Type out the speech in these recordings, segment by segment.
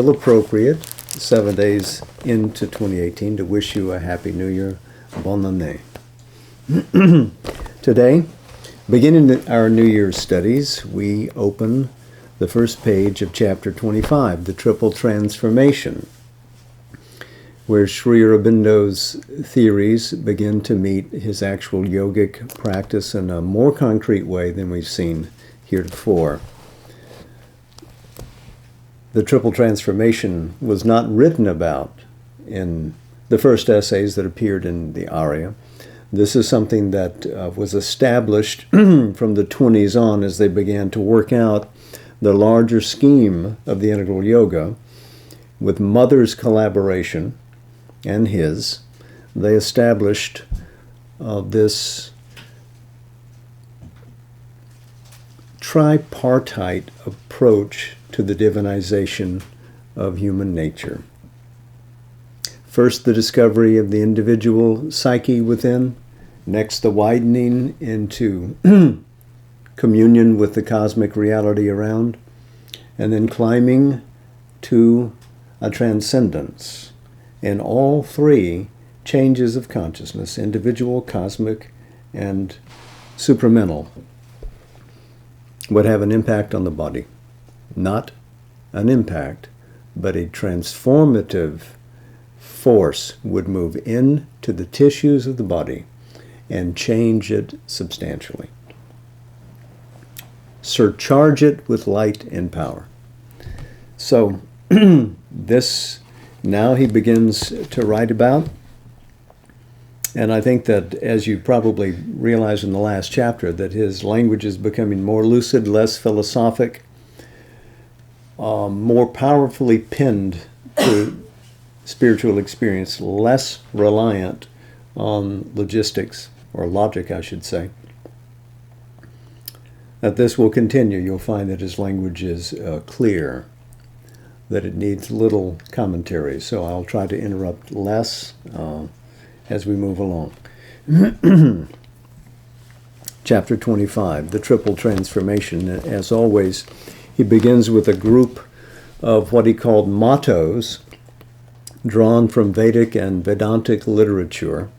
feel appropriate 7 days into 2018 to wish you a Happy New Year. Bonne année. Today, beginning our New Year's studies, we open the first page of Chapter 25, the Triple Transformation, where Sri Aurobindo's theories begin to meet his actual yogic practice in a more concrete way than we've seen heretofore. The Triple Transformation was not written about in the first essays that appeared in the Arya. This is something that was established from the 20s on as they began to work out the larger scheme of the integral yoga. With Mother's collaboration and his, they established this tripartite approach to the divinization of human nature. First, the discovery of the individual psyche within. Next, the widening into communion with the cosmic reality around. And then climbing to a transcendence. And all three changes of consciousness, individual, cosmic, and supramental, would have an impact on the body. Not an impact, but a transformative force would move into the tissues of the body and change it substantially. Surcharge it with light and power. So this now he begins to write about, and I think that, as you probably realize in the last chapter, that his language is becoming more lucid, less philosophic, more powerfully pinned to spiritual experience, less reliant on logistics, or logic, I should say. That this will continue. You'll find that his language is clear, that it needs little commentary. So I'll try to interrupt less as we move along. Chapter 25, the Triple Transformation. As always, he begins with a group of what he called mottos drawn from Vedic and Vedantic literature.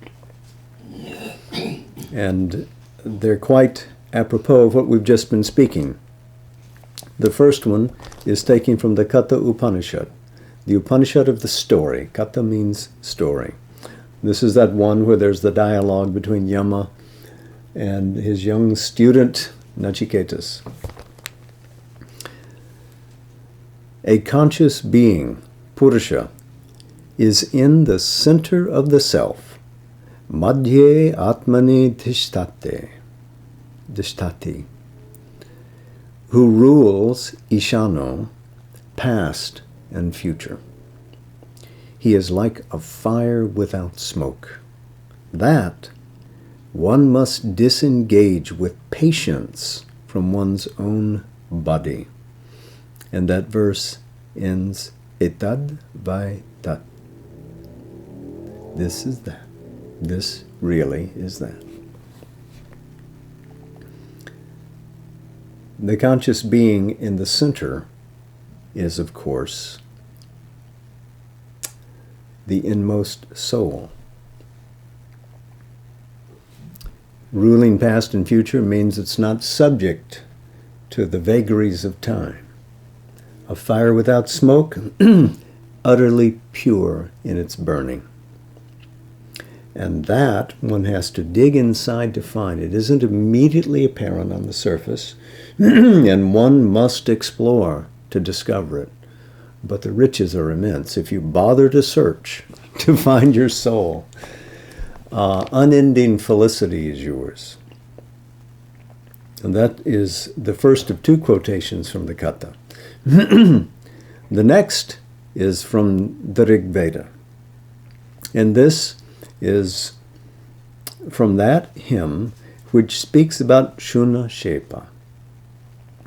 And they're quite apropos of what we've just been speaking. The first one is taken from the Katha Upanishad, the Upanishad of the story. Katha means story. This is that one where there's the dialogue between Yama and his young student, Nachiketas. A conscious being, Purusha, is in the center of the self. Madhye Atmani Tishtati, who rules Ishano, past and future. He is like a fire without smoke. That one must disengage with patience from one's own body. And that verse ends, Etad vai tat. This is that. This really is that. The conscious being in the center is, of course, the inmost soul. Ruling past and future means it's not subject to the vagaries of time. A fire without smoke, utterly pure in its burning. And that one has to dig inside to find. It isn't immediately apparent on the surface, and one must explore to discover it. But the riches are immense if you bother to search to find your soul. Unending felicity is yours. And that is the first of two quotations from the Katha. The next is from the Rig Veda. And this is from that hymn which speaks about Shuna Shepa,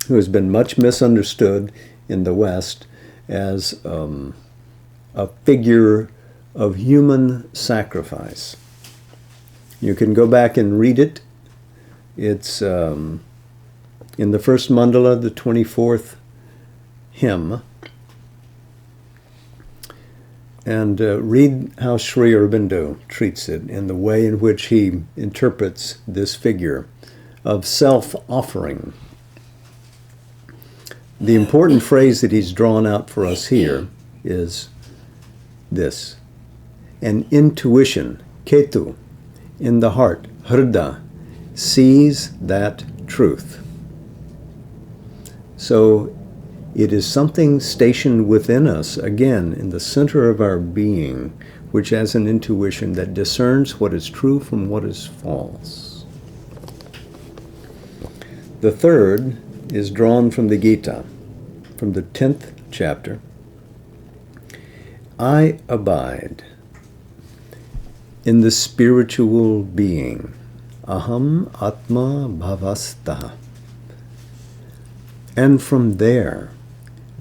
who has been much misunderstood in the West as a figure of human sacrifice. You can go back and read it. It's in the first mandala, the 24th hymn. And read how Sri Aurobindo treats it in the way in which he interprets this figure of self-offering. The important phrase that he's drawn out for us here is this: an intuition, ketu, in the heart, hrida, sees that truth. So it is something stationed within us, again, in the center of our being, which has an intuition that discerns what is true from what is false. The third is drawn from the Gita, from the 10th chapter. I abide in the spiritual being, aham atma bhavastha, and from there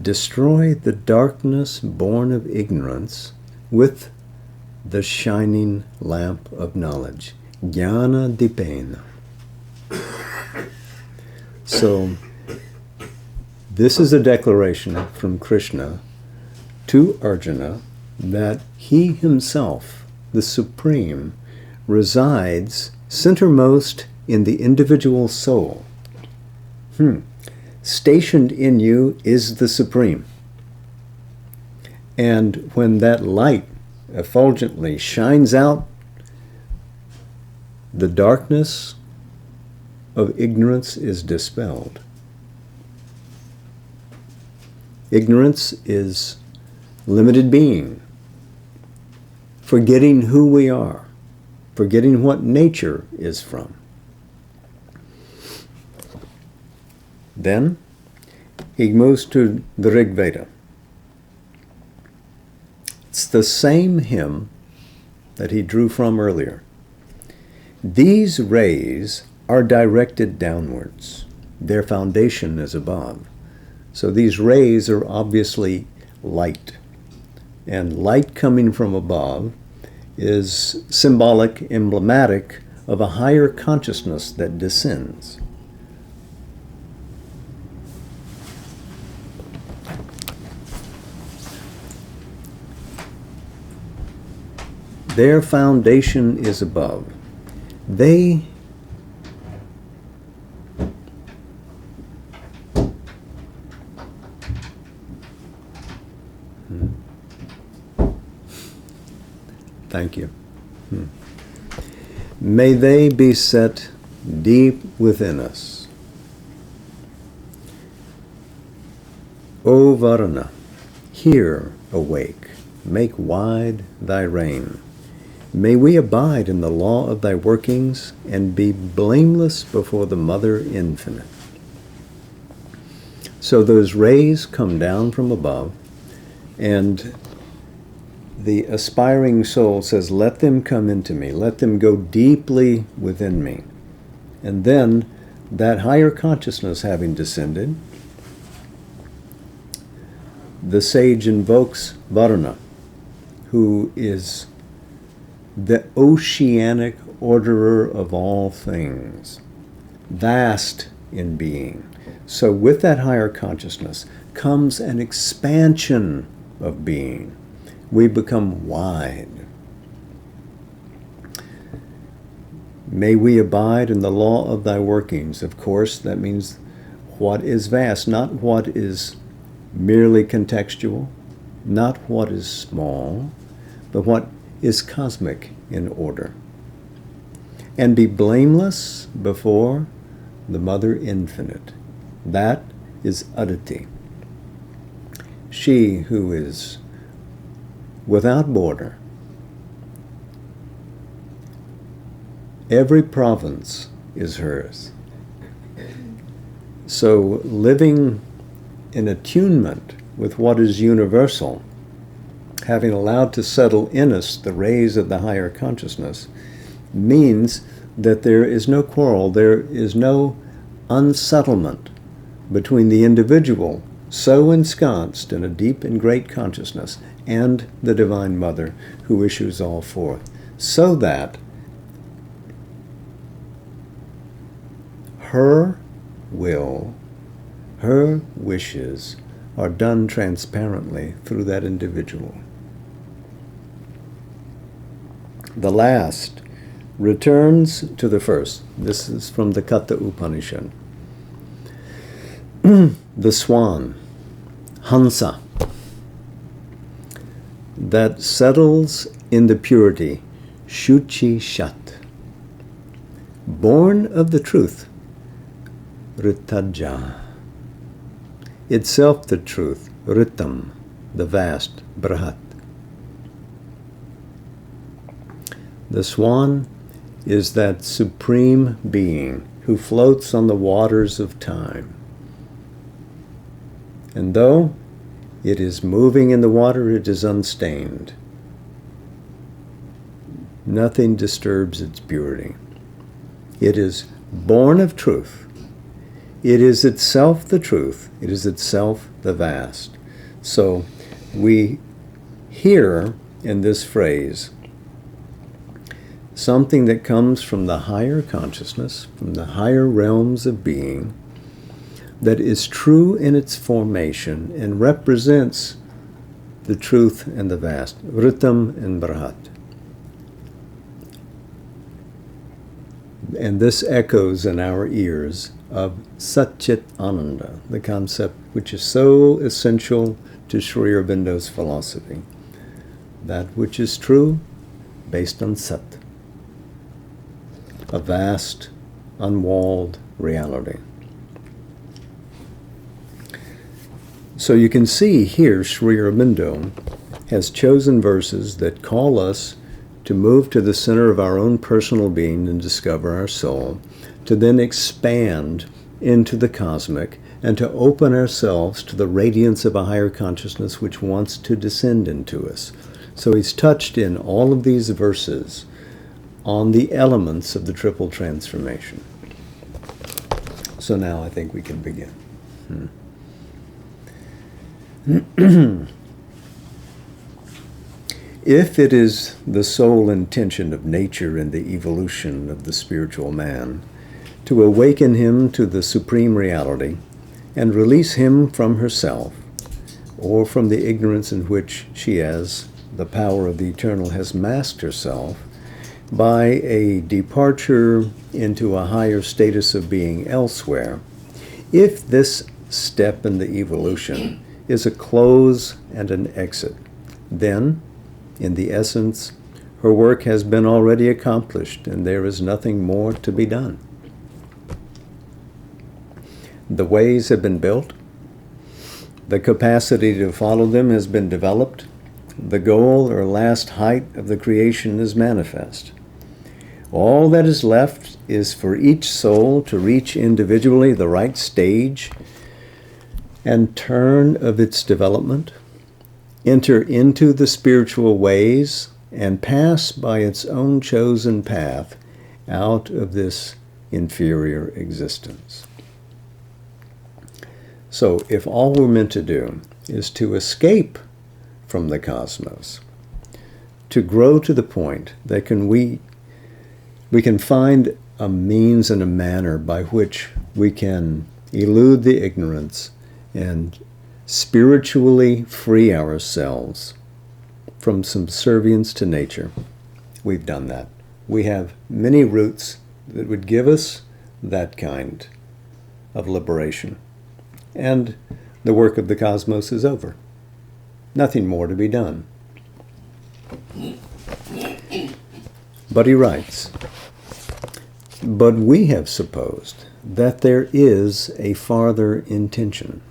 destroy the darkness born of ignorance with the shining lamp of knowledge, jnana dipena. So this is a declaration from Krishna to Arjuna that he himself, the Supreme, resides centermost in the individual soul. Stationed in you is the Supreme. And when that light effulgently shines out, the darkness of ignorance is dispelled. Ignorance is limited being, forgetting who we are, forgetting what nature is from. Then he moves to the Rig Veda. It's the same hymn that he drew from earlier. These rays are directed downwards. Their foundation is above. So these rays are obviously light. And light coming from above is symbolic, emblematic of a higher consciousness that descends. Their foundation is above. They Thank you. May they be set deep within us. O Varuna, hear, awake, make wide thy reign. May we abide in the law of thy workings and be blameless before the Mother Infinite. So those rays come down from above, and the aspiring soul says, let them come into me, let them go deeply within me. And then, that higher consciousness having descended, the sage invokes Varuna, who is the oceanic orderer of all things, vast in being. So with that higher consciousness comes an expansion of being. We become wide. May we abide in the law of thy workings. Of course, that means what is vast, not what is merely contextual, not what is small, but what is cosmic in order. And be blameless before the Mother Infinite. That is Aditi. She who is without border. Every province is hers. So living in attunement with what is universal, having allowed to settle in us the rays of the higher consciousness, means that there is no quarrel, there is no unsettlement between the individual so ensconced in a deep and great consciousness and the Divine Mother who issues all forth, so that her will, her wishes are done transparently through that individual. The last returns to the first. This is from the Katha Upanishad. The swan, Hansa, that settles in the purity, Shuchi Shat, born of the truth, Ritaja, itself the truth, Ritam, the vast, Brahat. The swan is that supreme being who floats on the waters of time. And though it is moving in the water, it is unstained. Nothing disturbs its purity. It is born of truth. It is itself the truth. It is itself the vast. So we hear in this phrase something that comes from the higher consciousness, from the higher realms of being, that is true in its formation and represents the truth and the vast, Vritam and Brahat. And this echoes in our ears of Satchit Ananda, the concept which is so essential to Sri Aurobindo's philosophy. That which is true based on Sat. A vast, unwalled reality. So you can see here Sri Aurobindo has chosen verses that call us to move to the center of our own personal being and discover our soul, to then expand into the cosmic and to open ourselves to the radiance of a higher consciousness which wants to descend into us. So he's touched in all of these verses on the elements of the triple transformation. So now I think we can begin. If it is the sole intention of nature in the evolution of the spiritual man to awaken him to the supreme reality and release him from herself, or from the ignorance in which she, as the power of the eternal, has masked herself, by a departure into a higher status of being elsewhere, if this step in the evolution is a close and an exit, then, in the essence, her work has been already accomplished and there is nothing more to be done. The ways have been built, the capacity to follow them has been developed, the goal or last height of the creation is manifest. All that is left is for each soul to reach individually the right stage and turn of its development, enter into the spiritual ways, and pass by its own chosen path out of this inferior existence. So if all we're meant to do is to escape from the cosmos, to grow to the point that we can find a means and a manner by which we can elude the ignorance and spiritually free ourselves from subservience to nature, we've done that. We have many routes that would give us that kind of liberation. And the work of the cosmos is over. Nothing more to be done. But he writes, but we have supposed that there is a farther intention.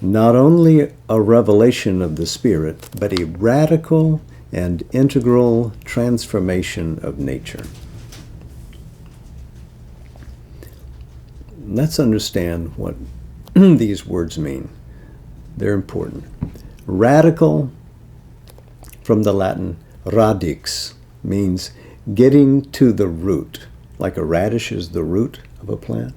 Not only a revelation of the Spirit, but a radical and integral transformation of nature. Let's understand what these words mean. They're important. Radical, from the Latin radix, means getting to the root. Like a radish is the root of a plant.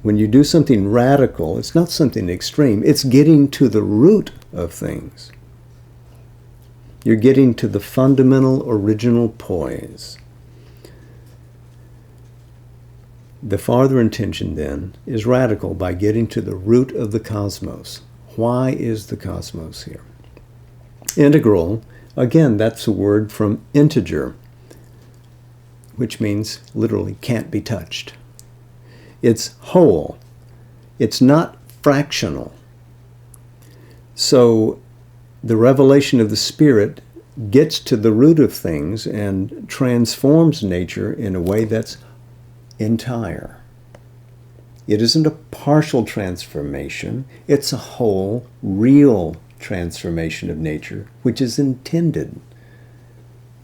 When you do something radical, it's not something extreme. It's getting to the root of things. You're getting to the fundamental, original poise. The farther intention, then, is radical by getting to the root of the cosmos. Why is the cosmos here? Integral Again, that's a word from integer, which means literally can't be touched. It's whole. It's not fractional. So the revelation of the Spirit gets to the root of things and transforms nature in a way that's entire. It isn't a partial transformation. It's a whole, real transformation of nature, which is intended.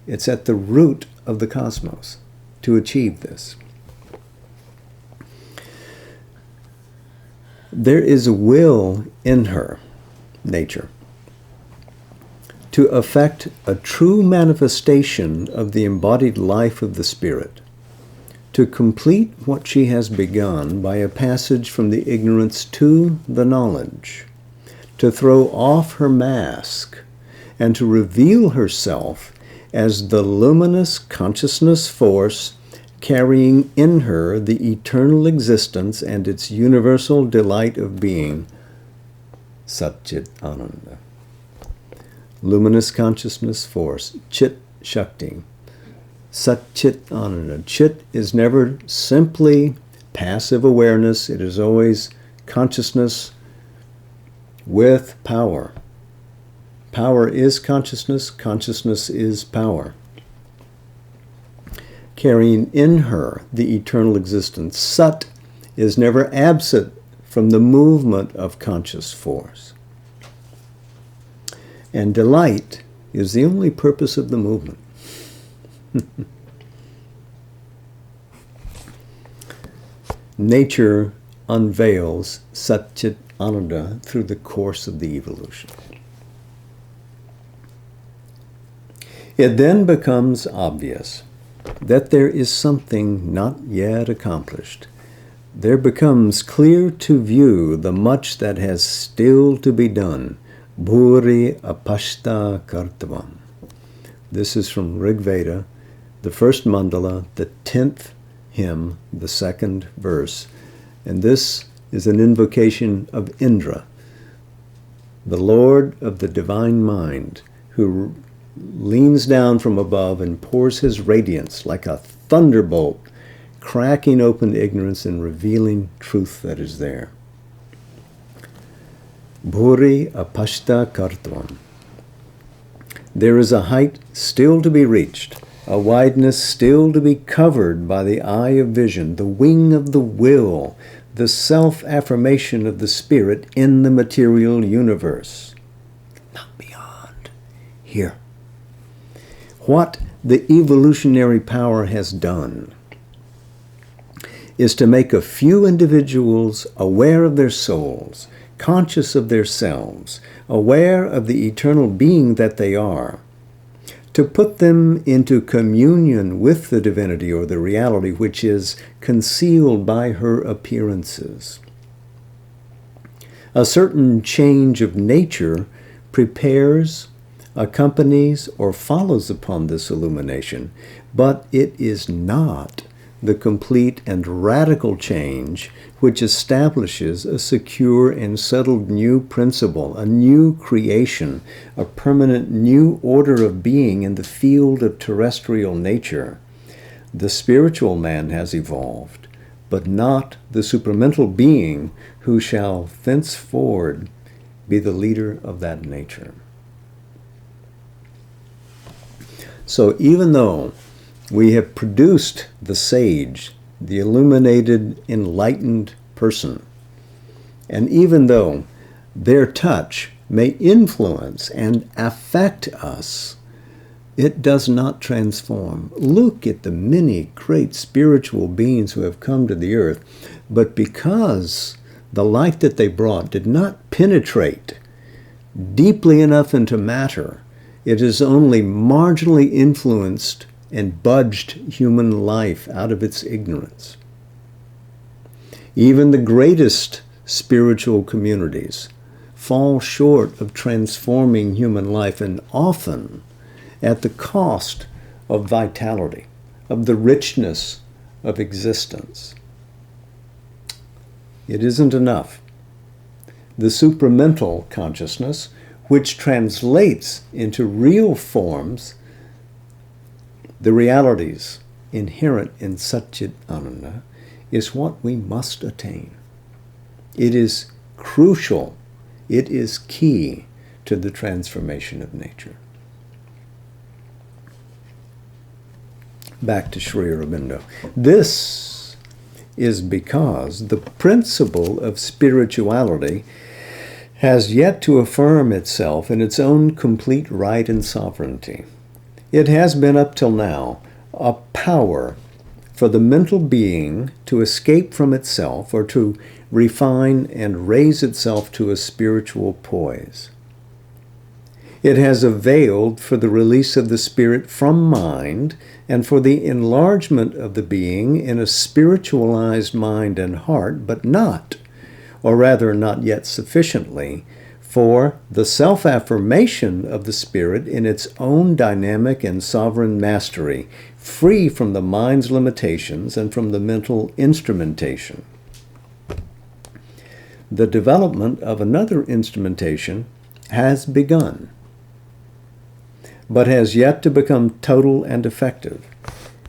It's at the root of the cosmos to achieve this. There is a will in her, nature, to effect a true manifestation of the embodied life of the Spirit, to complete what she has begun by a passage from the ignorance to the knowledge, to throw off her mask, and to reveal herself as the luminous consciousness force carrying in her the eternal existence and its universal delight of being, Satchit Ananda. Luminous consciousness force, Chit Shakti. Satchit Ananda. Chit is never simply passive awareness. It is always consciousness with power. Power is consciousness. Consciousness is power. Carrying in her the eternal existence. Sat is never absent from the movement of conscious force. And delight is the only purpose of the movement. Nature unveils Satchit Ananda through the course of the evolution. It then becomes obvious that there is something not yet accomplished. There becomes clear to view the much that has still to be done. Bhuri apashta kartavam. This is from Rig Veda, the first mandala, the 10th hymn, the 2nd verse. And this is an invocation of Indra, the Lord of the divine mind, who leans down from above and pours his radiance like a thunderbolt, cracking open ignorance and revealing truth that is there. Bhuri apashta kartvam. There is a height still to be reached, a wideness still to be covered by the eye of vision, the wing of the will, the self-affirmation of the Spirit in the material universe. Not beyond. Here. What the evolutionary power has done is to make a few individuals aware of their souls, conscious of their selves, aware of the eternal being that they are, to put them into communion with the divinity or the reality which is concealed by her appearances. A certain change of nature prepares, accompanies, or follows upon this illumination, but it is not the complete and radical change which establishes a secure and settled new principle, a new creation, a permanent new order of being in the field of terrestrial nature. The spiritual man has evolved, but not the supramental being who shall thenceforward be the leader of that nature. So even though we have produced the sage, the illuminated, enlightened person, and even though their touch may influence and affect us, it does not transform. Look at the many great spiritual beings who have come to the earth, but because the light that they brought did not penetrate deeply enough into matter, it has only marginally influenced and budged human life out of its ignorance. Even the greatest spiritual communities fall short of transforming human life, and often at the cost of vitality, of the richness of existence. It isn't enough. The supramental consciousness, which translates into real forms the realities inherent in Satchit Ananda, is what we must attain. It is crucial, it is key to the transformation of nature. Back to Sri Aurobindo. This is because the principle of spirituality has yet to affirm itself in its own complete right and sovereignty. It has been up till now a power for the mental being to escape from itself or to refine and raise itself to a spiritual poise. It has availed for the release of the spirit from mind and for the enlargement of the being in a spiritualized mind and heart, but not, or rather not yet sufficiently, for the self-affirmation of the spirit in its own dynamic and sovereign mastery, free from the mind's limitations and from the mental instrumentation. The development of another instrumentation has begun, but has yet to become total and effective.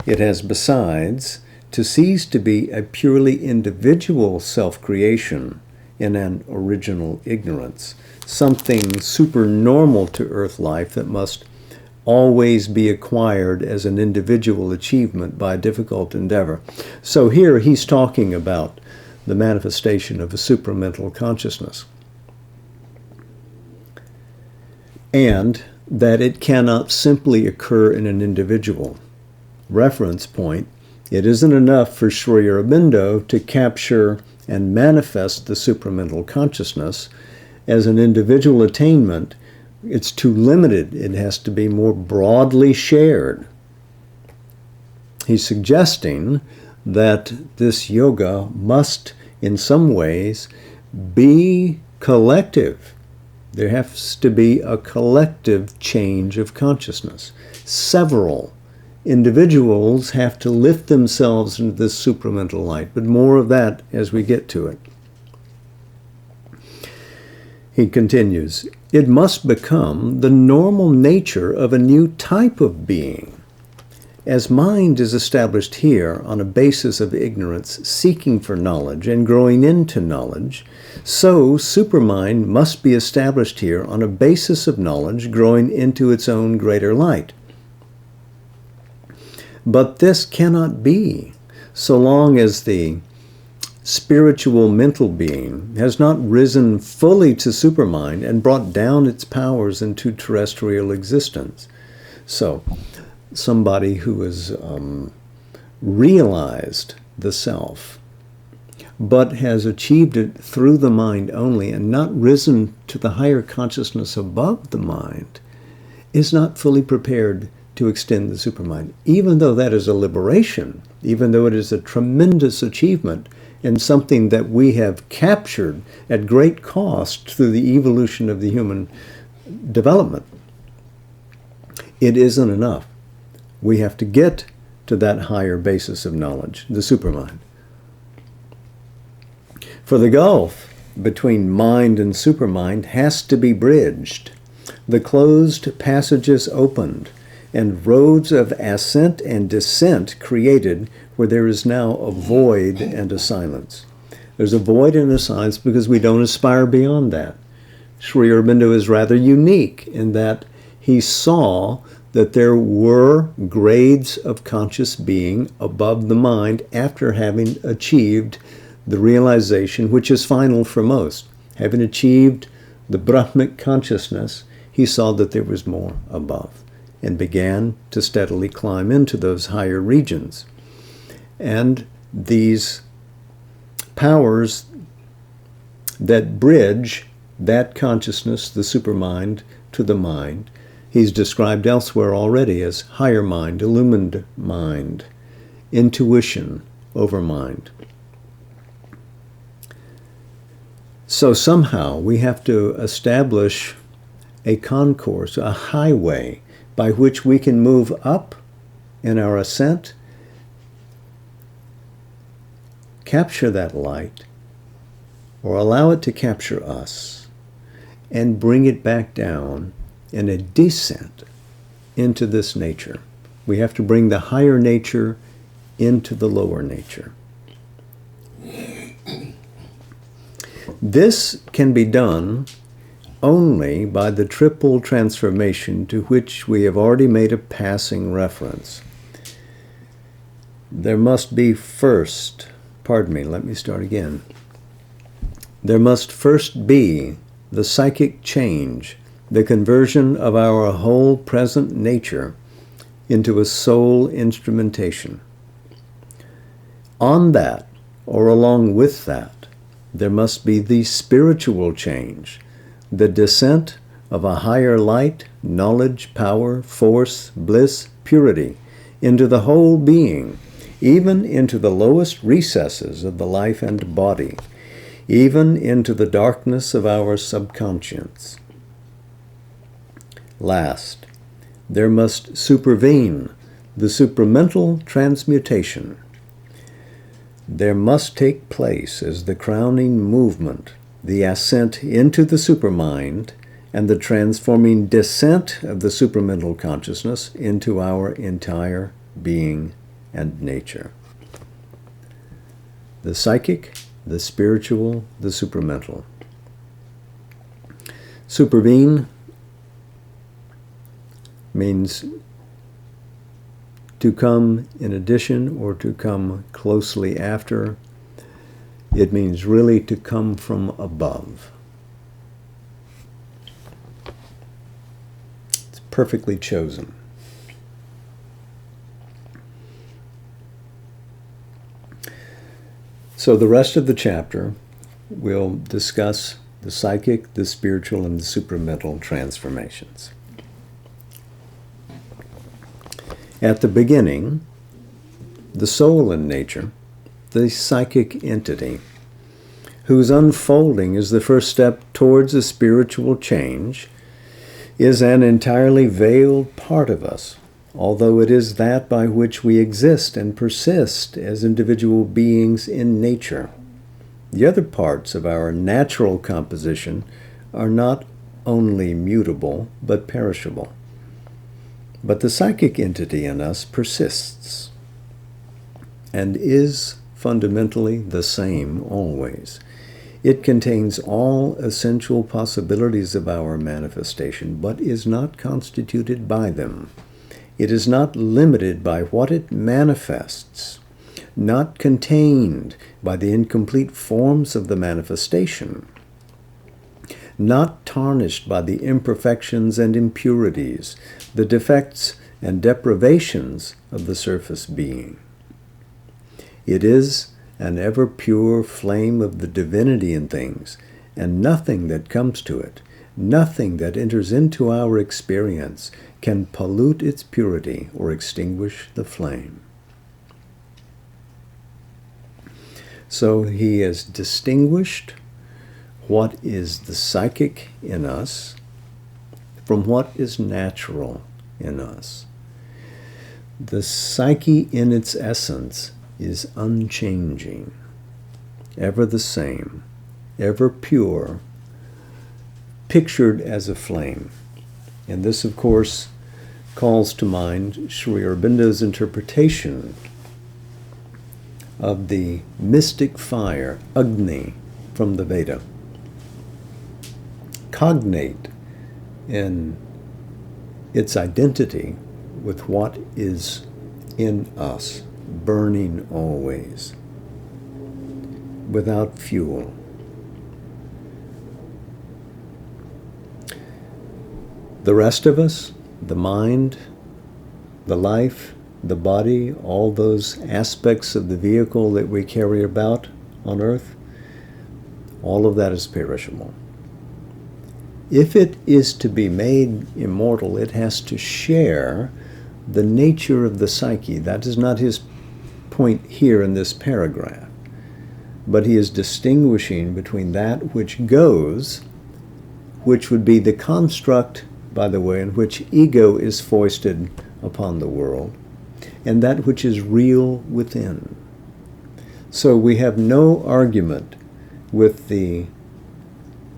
It has, besides, to cease to be a purely individual self-creation in an original ignorance, something supernormal to earth life that must always be acquired as an individual achievement by difficult endeavor. So here he's talking about the manifestation of a supramental consciousness, and that it cannot simply occur in an individual. Reference point: it isn't enough for Sri Aurobindo to capture and manifest the supramental consciousness as an individual attainment. It's too limited. It has to be more broadly shared. He's suggesting that this yoga must, in some ways, be collective. There has to be a collective change of consciousness. Several individuals have to lift themselves into this supramental light, but more of that as we get to it. He continues, it must become the normal nature of a new type of being. As mind is established here on a basis of ignorance, seeking for knowledge and growing into knowledge, so supermind must be established here on a basis of knowledge, growing into its own greater light. But this cannot be so long as the spiritual mental being has not risen fully to supermind and brought down its powers into terrestrial existence. So, somebody who has realized the self, but has achieved it through the mind only and not risen to the higher consciousness above the mind, is not fully prepared to extend the supermind, even though that is a liberation, even though it is a tremendous achievement and something that we have captured at great cost through the evolution of the human development. It isn't enough. We have to get to that higher basis of knowledge, the supermind. For the gulf between mind and supermind has to be bridged, the closed passages opened, and roads of ascent and descent created where there is now a void and a silence. There's a void and a silence because we don't aspire beyond that. Sri Aurobindo is rather unique in that he saw that there were grades of conscious being above the mind after having achieved the realization, which is final for most. Having achieved the Brahmic consciousness, he saw that there was more above and began to steadily climb into those higher regions. And these powers that bridge that consciousness, the supermind, to the mind, he's described elsewhere already as higher mind, illumined mind, intuition over mind. So somehow we have to establish a concourse, a highway by which we can move up in our ascent, capture that light, or allow it to capture us, and bring it back down in a descent into this nature. We have to bring the higher nature into the lower nature. This can be done only by the triple transformation to which we have already made a passing reference. There must be first, let me start again. There must first be the psychic change, the conversion of our whole present nature into a soul instrumentation. On that, or along with that, there must be the spiritual change, the descent of a higher light, knowledge, power, force, bliss, purity into the whole being, even into the lowest recesses of the life and body, even into the darkness of our subconscious. Last, there must supervene the supramental transmutation. There must take place as the crowning movement the ascent into the supermind and the transforming descent of the supramental consciousness into our entire being and nature. The psychic, the spiritual, the supramental. Supervene means to come in addition or to come closely after. It means really to come from above. It's perfectly chosen. So the rest of the chapter will discuss the psychic, the spiritual, and the supramental transformations. At the beginning, the soul in nature, the psychic entity, whose unfolding is the first step towards a spiritual change, is an entirely veiled part of us, although it is that by which we exist and persist as individual beings in nature. The other parts of our natural composition are not only mutable, but perishable. But the psychic entity in us persists and is fundamentally the same always. It contains all essential possibilities of our manifestation, but is not constituted by them. It is not limited by what it manifests, not contained by the incomplete forms of the manifestation, not tarnished by the imperfections and impurities, the defects and deprivations of the surface being. It is an ever pure flame of the divinity in things, and nothing that comes to it, nothing that enters into our experience, can pollute its purity or extinguish the flame. So he has distinguished what is the psychic in us from what is natural in us. The psyche in its essence is unchanging, ever the same, ever pure, pictured as a flame. And this, of course, calls to mind Sri Aurobindo's interpretation of the mystic fire, Agni, from the Veda. Cognate in its identity with what is in us, burning always, without fuel. The rest of us, the mind, the life, the body, all those aspects of the vehicle that we carry about on earth, all of that is perishable. If it is to be made immortal, it has to share the nature of the psyche. That is not his point here in this paragraph. But he is distinguishing between that which goes, which would be the construct, by the way, in which ego is foisted upon the world, and that which is real within. So we have no argument with the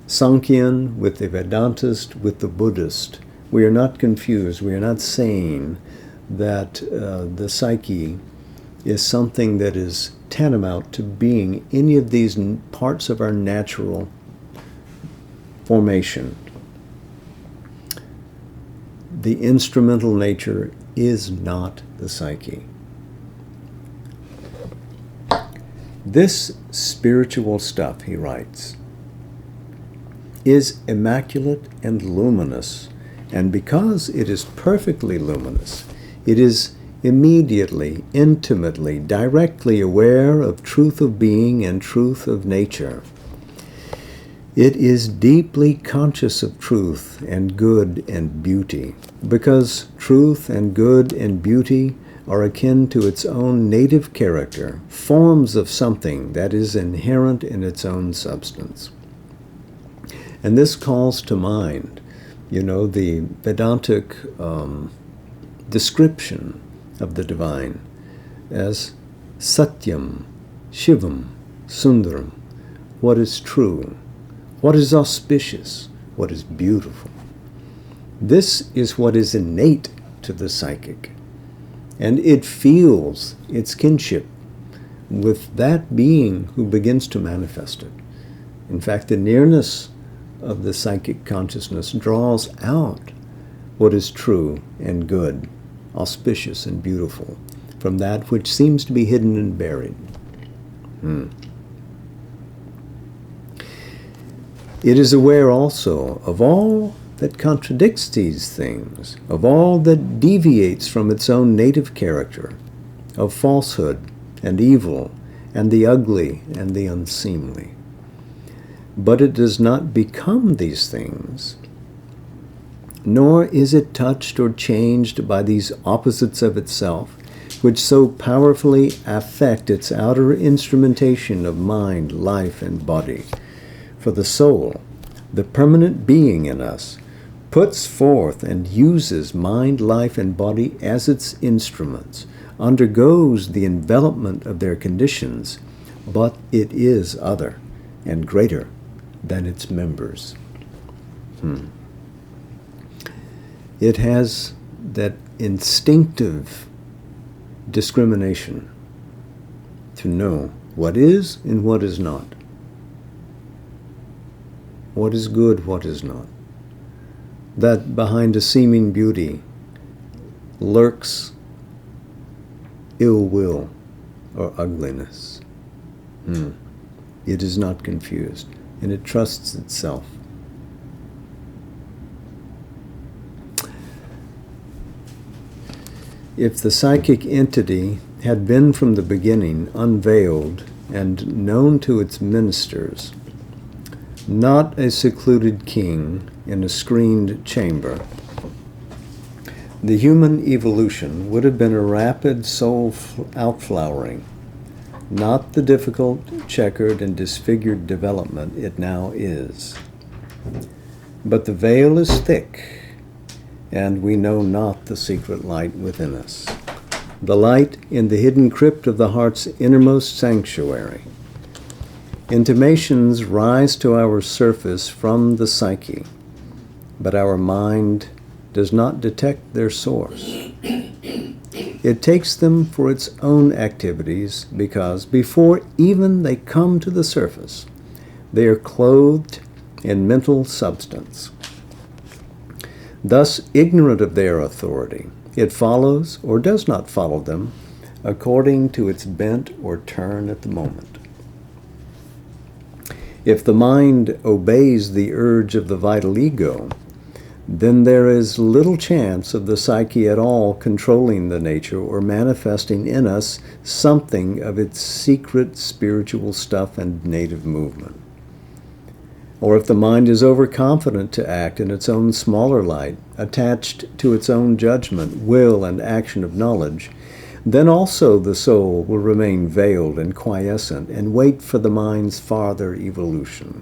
Sankhyan, with the Vedantist, with the Buddhist. We are not confused. We are not saying that the psyche is something that is tantamount to being any of these parts of our natural formation. The instrumental nature is not the psyche. This spiritual stuff, he writes, is immaculate and luminous, and because it is perfectly luminous, it is immediately, intimately, directly aware of truth of being and truth of nature. It is deeply conscious of truth and good and beauty, because truth and good and beauty are akin to its own native character, forms of something that is inherent in its own substance. And this calls to mind, the Vedantic description of the divine as Satyam, Shivam, Sundaram, what is true, what is auspicious, what is beautiful. This is what is innate to the psychic, and it feels its kinship with that being who begins to manifest it. In fact, the nearness of the psychic consciousness draws out what is true and good, auspicious and beautiful, from that which seems to be hidden and buried. It is aware also of all that contradicts these things, of all that deviates from its own native character, of falsehood and evil and the ugly and the unseemly. But it does not become these things, nor is it touched or changed by these opposites of itself, which so powerfully affect its outer instrumentation of mind, life, and body. For the soul, the permanent being in us, puts forth and uses mind, life, and body as its instruments, undergoes the envelopment of their conditions, but it is other and greater than its members. It has that instinctive discrimination to know what is and what is not, what is good, what is not. That behind a seeming beauty lurks ill will or ugliness. It is not confused, and it trusts itself. If the psychic entity had been from the beginning unveiled and known to its ministers, not a secluded king in a screened chamber, the human evolution would have been a rapid soul outflowering, not the difficult, checkered, and disfigured development it now is. But the veil is thick, and we know not the secret light within us, the light in the hidden crypt of the heart's innermost sanctuary. Intimations rise to our surface from the psyche, but our mind does not detect their source. It takes them for its own activities because before even they come to the surface, they are clothed in mental substance. Thus, ignorant of their authority, it follows or does not follow them according to its bent or turn at the moment. If the mind obeys the urge of the vital ego, then there is little chance of the psyche at all controlling the nature or manifesting in us something of its secret spiritual stuff and native movement. Or if the mind is overconfident to act in its own smaller light, attached to its own judgment, will, and action of knowledge, then also the soul will remain veiled and quiescent and wait for the mind's farther evolution.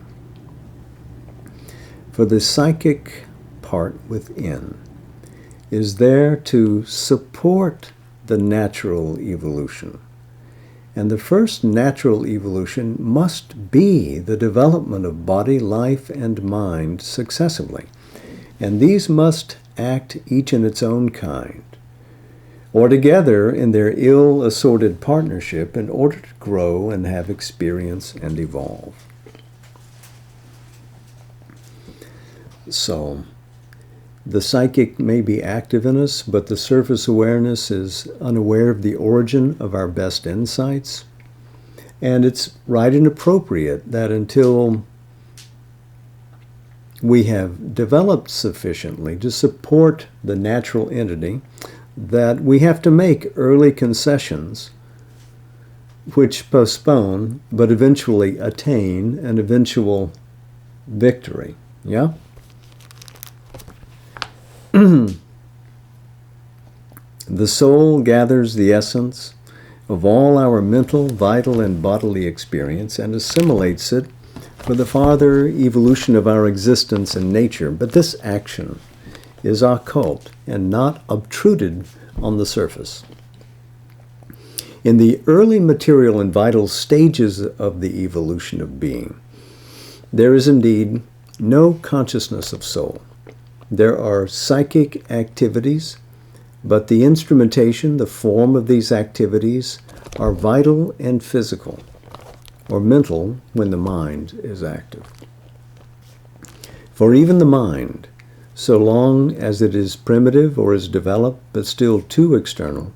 For the psychic part within is there to support the natural evolution And the first natural evolution must be the development of body, life, and mind successively. And these must act each in its own kind, or together in their ill-assorted partnership in order to grow and have experience and evolve. So, the psychic may be active in us, but the surface awareness is unaware of the origin of our best insights. And it's right and appropriate that until we have developed sufficiently to support the natural entity, that we have to make early concessions which postpone but eventually attain an eventual victory. Yeah? The soul gathers the essence of all our mental, vital, and bodily experience and assimilates it for the farther evolution of our existence and nature. But this action is occult and not obtruded on the surface. In the early material and vital stages of the evolution of being, there is indeed no consciousness of soul. There are psychic activities, but the instrumentation, the form of these activities, are vital and physical, or mental when the mind is active. For even the mind, so long as it is primitive or is developed but still too external,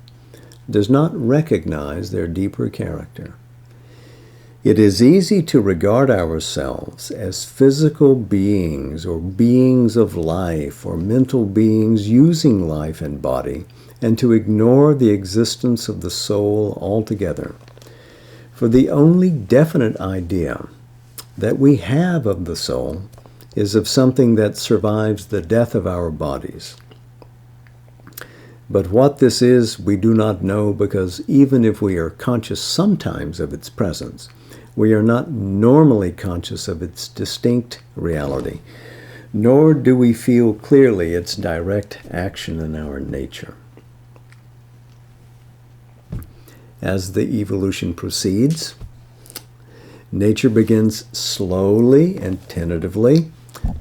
does not recognize their deeper character. It is easy to regard ourselves as physical beings or beings of life or mental beings using life and body, and to ignore the existence of the soul altogether. For the only definite idea that we have of the soul is of something that survives the death of our bodies. But what this is, we do not know, because even if we are conscious sometimes of its presence, we are not normally conscious of its distinct reality, nor do we feel clearly its direct action in our nature. As the evolution proceeds, nature begins slowly and tentatively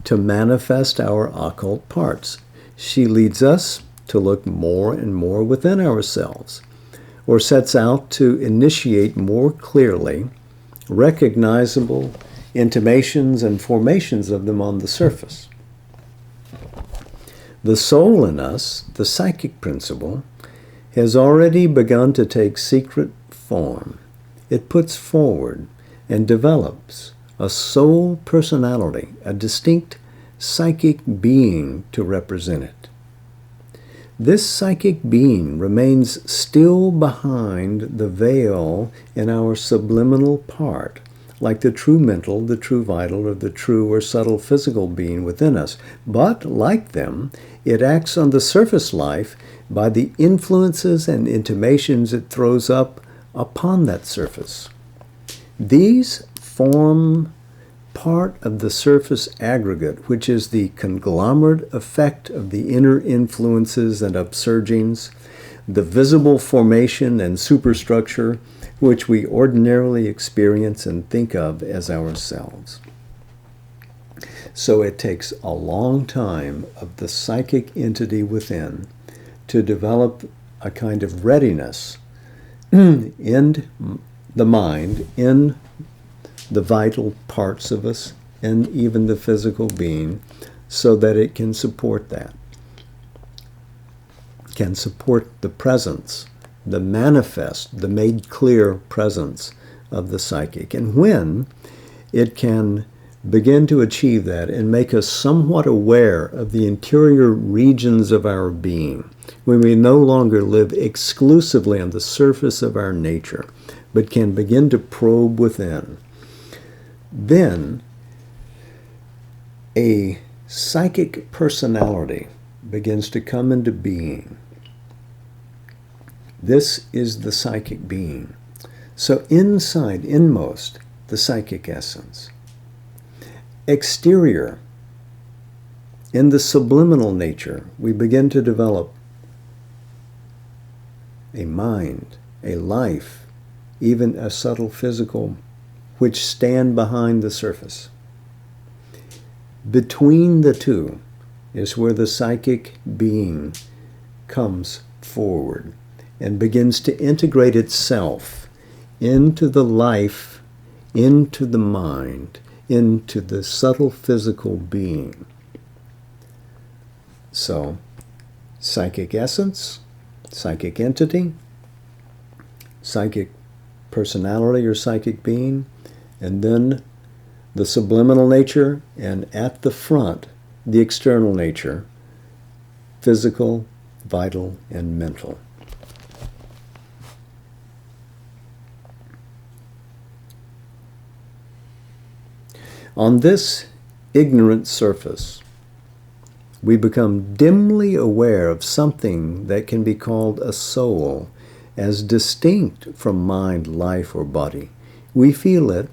to manifest our occult parts. She leads us to look more and more within ourselves, or sets out to initiate more clearly recognizable intimations and formations of them on the surface. The soul in us, the psychic principle, has already begun to take secret form. It puts forward and develops a soul personality, a distinct psychic being to represent it. This psychic being remains still behind the veil in our subliminal part, like the true mental, the true vital, or the true or subtle physical being within us. But, like them, it acts on the surface life by the influences and intimations it throws up upon that surface. These form part of the surface aggregate, which is the conglomerate effect of the inner influences and upsurgings, the visible formation and superstructure which we ordinarily experience and think of as ourselves. So it takes a long time of the psychic entity within to develop a kind of readiness in the mind, in the vital parts of us, and even the physical being, so that it can support that. Can support the presence, the manifest, the made clear presence of the psychic. And when it can begin to achieve that and make us somewhat aware of the interior regions of our being, when we no longer live exclusively on the surface of our nature, but can begin to probe within, then a psychic personality begins to come into being. This is the psychic being. So inside, inmost, the psychic essence. Exterior, in the subliminal nature, we begin to develop a mind, a life, even a subtle physical, which stand behind the surface. Between the two is where the psychic being comes forward and begins to integrate itself into the life, into the mind, into the subtle physical being. So, psychic essence, psychic entity, psychic personality or psychic being, and then the subliminal nature, and at the front, the external nature, physical, vital, and mental. On this ignorant surface, we become dimly aware of something that can be called a soul, as distinct from mind, life, or body. We feel it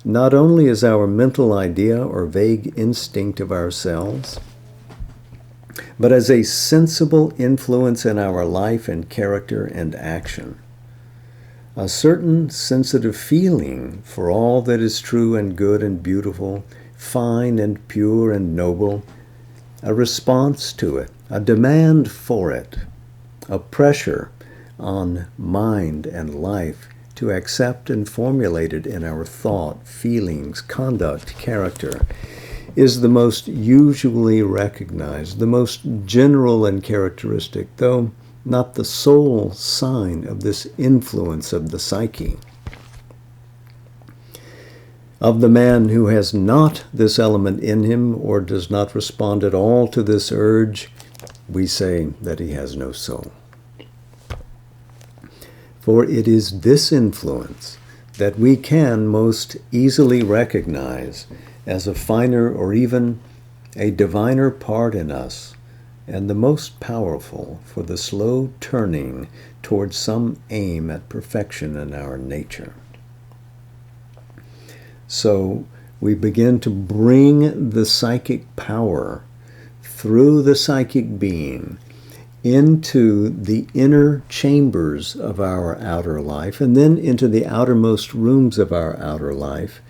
not only as our mental idea or vague instinct of ourselves, but as a sensible influence in our life and character and action. A certain sensitive feeling for all that is true and good and beautiful, fine and pure and noble, a response to it, a demand for it, a pressure on mind and life to accept and formulate it in our thought, feelings, conduct, character, is the most usually recognized, the most general and characteristic, though not the sole sign of this influence of the psyche. Of the man who has not this element in him or does not respond at all to this urge, we say that he has no soul. For it is this influence that we can most easily recognize as a finer or even a diviner part in us, and the most powerful for the slow turning towards some aim at perfection in our nature. So we begin to bring the psychic power through the psychic being into the inner chambers of our outer life, and then into the outermost rooms of our outer life.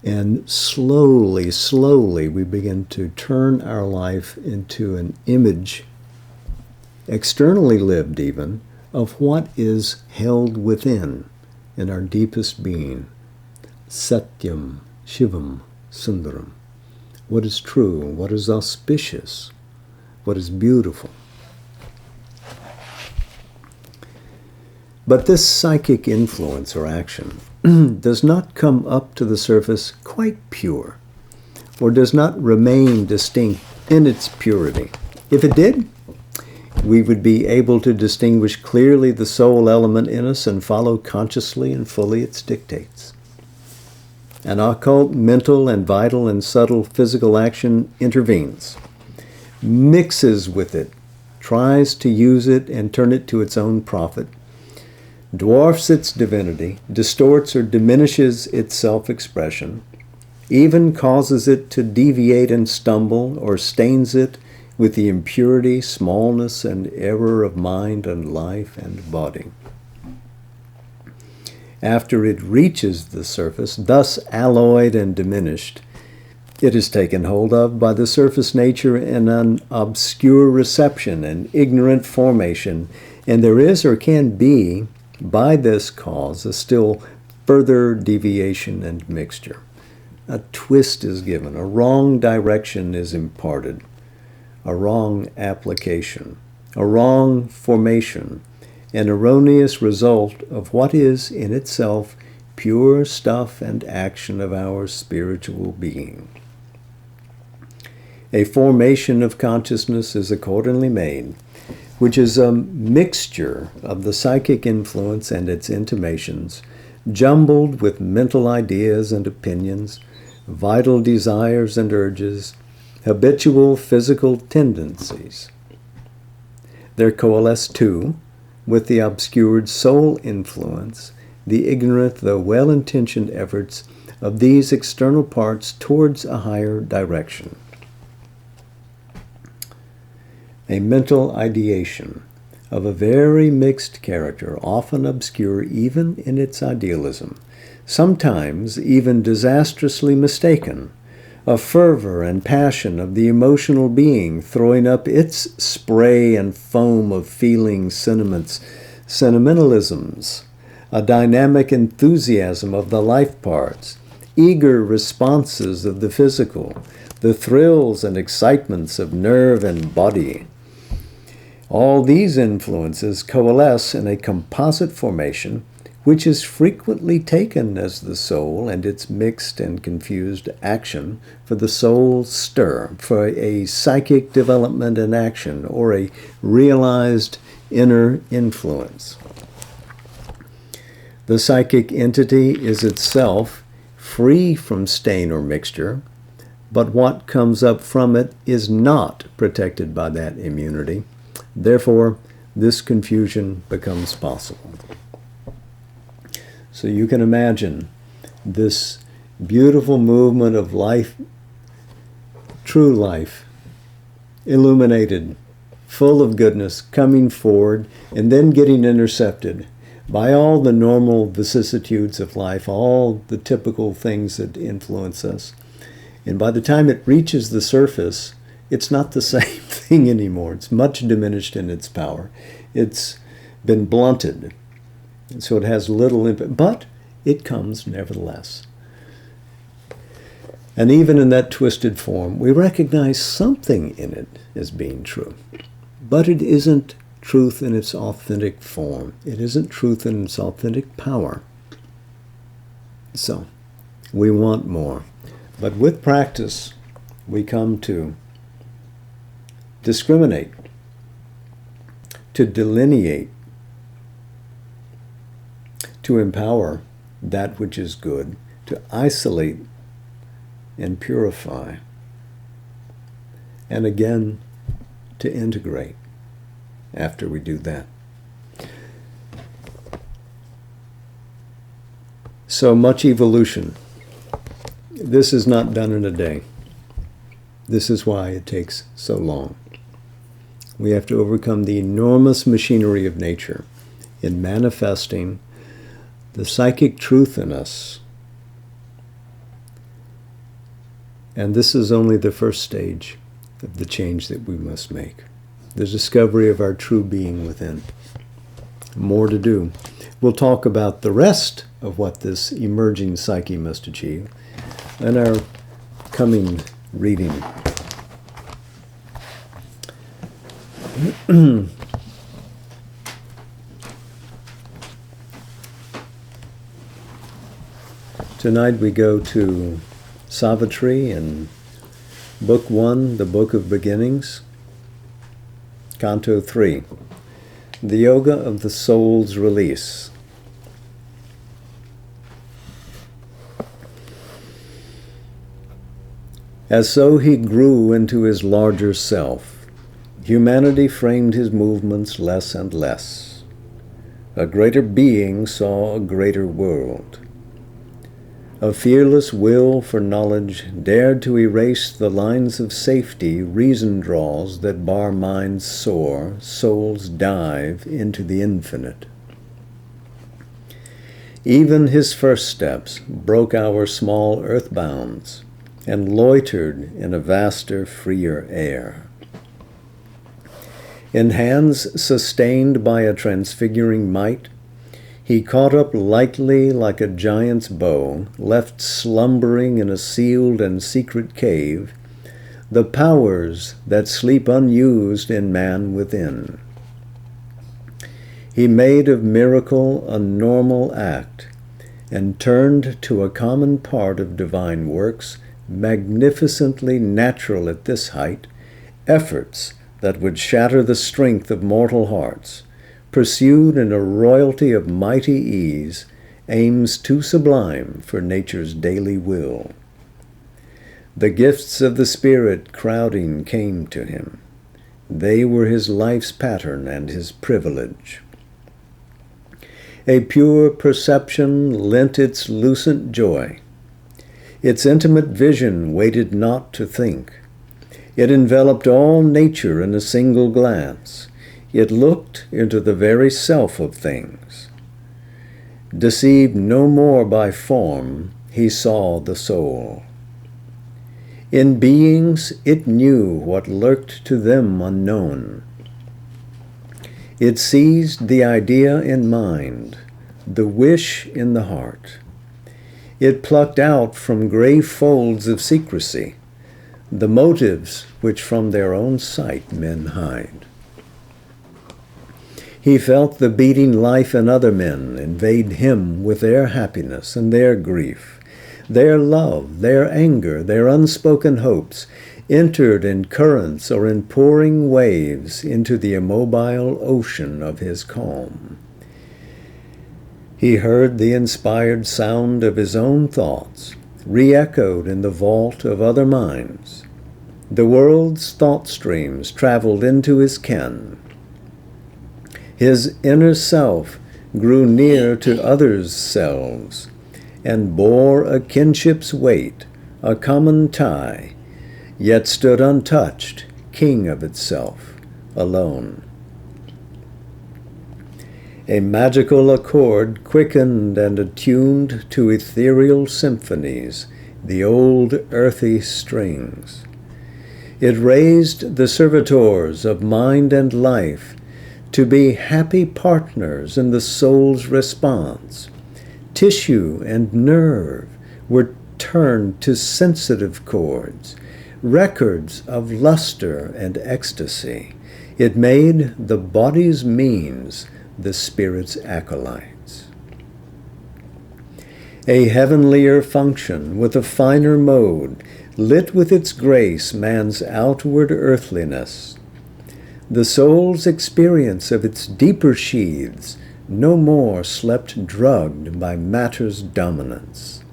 And slowly, slowly, we begin to turn our life into an image, externally lived even, of what is held within in our deepest being. Satyam, Shivam, Sundaram. What is true, what is auspicious, what is beautiful. But this psychic influence or action does not come up to the surface quite pure, or does not remain distinct in its purity. If it did, we would be able to distinguish clearly the soul element in us and follow consciously and fully its dictates. An occult, mental, and vital and subtle physical action intervenes, mixes with it, tries to use it and turn it to its own profit, dwarfs its divinity, distorts or diminishes its self-expression, even causes it to deviate and stumble, or stains it with the impurity, smallness, and error of mind and life and body. After it reaches the surface, thus alloyed and diminished, it is taken hold of by the surface nature in an obscure reception and ignorant formation, and there is or can be, by this cause, a still further deviation and mixture. A twist is given, a wrong direction is imparted, a wrong application, a wrong formation, an erroneous result of what is in itself pure stuff and action of our spiritual being. A formation of consciousness is accordingly made, which is a mixture of the psychic influence and its intimations, jumbled with mental ideas and opinions, vital desires and urges, habitual physical tendencies. There coalesce too, with the obscured soul influence, the ignorant though well-intentioned efforts of these external parts towards a higher direction. A mental ideation, of a very mixed character, often obscure even in its idealism, sometimes even disastrously mistaken, a fervor and passion of the emotional being throwing up its spray and foam of feelings, sentiments, sentimentalisms, a dynamic enthusiasm of the life parts, eager responses of the physical, the thrills and excitements of nerve and body. All these influences coalesce in a composite formation which is frequently taken as the soul and its mixed and confused action for the soul stir, for a psychic development and action, or a realized inner influence. The psychic entity is itself free from stain or mixture, but what comes up from it is not protected by that immunity. Therefore, this confusion becomes possible. So you can imagine this beautiful movement of life, true life, illuminated, full of goodness, coming forward, and then getting intercepted by all the normal vicissitudes of life, all the typical things that influence us. And by the time it reaches the surface, it's not the same thing anymore. It's much diminished in its power. It's been blunted. And so it has little impact, but it comes nevertheless. And even in that twisted form, we recognize something in it as being true. But it isn't truth in its authentic form. It isn't truth in its authentic power. So, we want more. But with practice, we come to discriminate, to delineate, to empower that which is good, to isolate and purify, and again to integrate after we do that. So much evolution. This is not done in a day. This is why it takes so long. We have to overcome the enormous machinery of nature in manifesting the psychic truth in us. And this is only the first stage of the change that we must make. The discovery of our true being within. More to do. We'll talk about the rest of what this emerging psyche must achieve in our coming reading. Tonight we go to Savitri in Book 1, the Book of Beginnings, Canto 3, the Yoga of the Soul's Release. As so he grew into his larger self, humanity framed his movements less and less. A greater being saw a greater world. A fearless will for knowledge dared to erase the lines of safety reason draws that bar minds soar, souls dive into the infinite. Even his first steps broke our small earth bounds and loitered in a vaster, freer air. In hands sustained by a transfiguring might, he caught up lightly like a giant's bow, left slumbering in a sealed and secret cave, the powers that sleep unused in man within. He made of miracle a normal act, and turned to a common part of divine works, magnificently natural at this height, efforts that would shatter the strength of mortal hearts, pursued in a royalty of mighty ease, aims too sublime for nature's daily will. The gifts of the Spirit crowding came to him. They were his life's pattern and his privilege. A pure perception lent its lucent joy. Its intimate vision waited not to think. It enveloped all nature in a single glance. It looked into the very self of things. Deceived no more by form, he saw the soul. In beings it knew what lurked to them unknown. It seized the idea in mind, the wish in the heart. It plucked out from gray folds of secrecy the motives which from their own sight men hide. He felt the beating life in other men invade him with their happiness and their grief, their love, their anger, their unspoken hopes, entered in currents or in pouring waves into the immobile ocean of his calm. He heard the inspired sound of his own thoughts, re-echoed in the vault of other minds. The world's thought streams traveled into his ken. His inner self grew near to others' selves, and bore a kinship's weight, a common tie, yet stood untouched, king of itself, alone. A magical accord quickened and attuned to ethereal symphonies the old earthy strings. It raised the servitors of mind and life to be happy partners in the soul's response. Tissue and nerve were turned to sensitive chords, records of luster and ecstasy. It made the body's means the spirit's acolytes. A heavenlier function with a finer mode lit with its grace man's outward earthliness. The soul's experience of its deeper sheaths no more slept drugged by matter's dominance.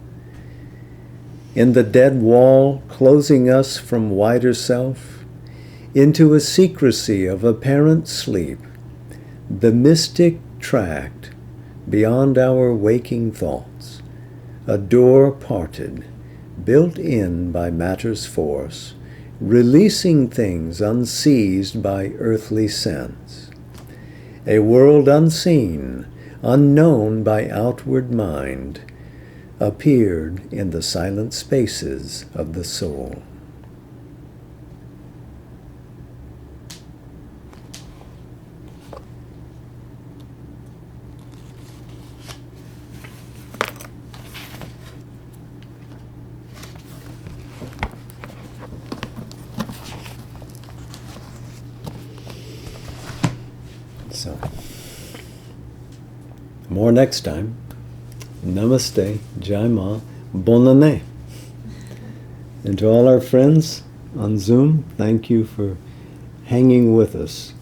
In the dead wall closing us from wider self, into a secrecy of apparent sleep, the mystic tract beyond our waking thoughts, a door parted, built in by matter's force, releasing things unseized by earthly sense. A world unseen, unknown by outward mind, appeared in the silent spaces of the soul. So, more next time. Namaste, Jai Ma, Bonne année. And to all our friends on Zoom, thank you for hanging with us